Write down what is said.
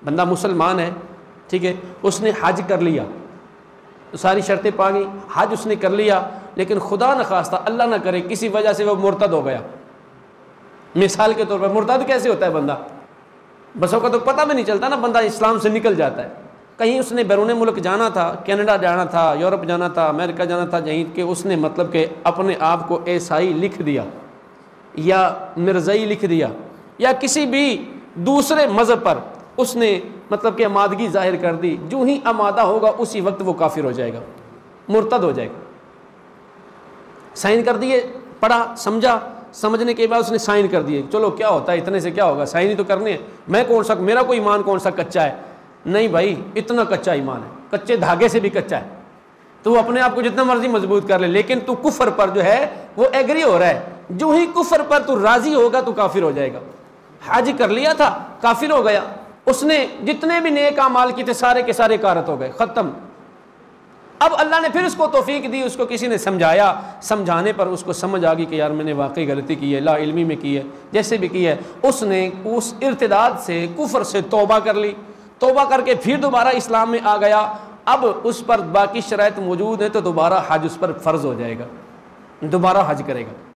बंदा मुसलमान है, ठीक है, उसने हज कर लिया, सारी शर्तें पा गई, हज उसने कर लिया, लेकिन खुदा न खास्ता अल्लाह ना करे किसी वजह से वो मुर्तद हो गया। मिसाल के तौर पर मुर्तद कैसे होता है बंदा, बसों का तो पता भी नहीं चलता ना, बंदा इस्लाम से निकल जाता है। कहीं उसने बैरून मुल्क जाना था, कनाडा जाना था, यूरोप जाना था, अमेरिका जाना था, जहीं कि उसने मतलब कि अपने आप को ईसाई लिख दिया या मिर्ज़ई लिख दिया या किसी भी दूसरे मज़हब पर उसने मतलब कि आमादगी जाहिर कर दी, जो ही आमादा होगा उसी वक्त वो काफिर हो जाएगा, मुर्तद हो जाएगा। साइन कर दिए, पढ़ा, समझा, समझने के बाद उसने साइन कर दिए, चलो क्या होता है, इतने से क्या होगा, साइन ही तो करने हैं, मैं कौन सा, मेरा कोई ईमान कौन सा कच्चा है, नहीं भाई इतना कच्चा ईमान है, कच्चे धागे से भी कच्चा है। तो वो अपने आप को जितना मर्जी मजबूत कर ले, लेकिन तू कुफर पर जो है वो एग्री हो रहा है, जो ही कुफर पर तू राजी होगा तू काफिर हो जाएगा। हज कर लिया था, काफिर हो गया, उसने जितने भी नेक अमाल किए थे सारे के सारे कारत हो गए, खत्म। अब अल्लाह ने फिर उसको तौफीक दी, उसको किसी ने समझाया, समझाने पर उसको समझ आ गई कि यार मैंने वाकई गलती की है, ला इल्मी में की है, जैसे भी की है, उसने उस इर्तिदाद से, कुफर से तौबा कर ली, तौबा करके फिर दोबारा इस्लाम में आ गया। अब उस पर बाकी शराइत मौजूद है तो दोबारा हज उस पर फ़र्ज़ हो जाएगा, दोबारा हज करेगा।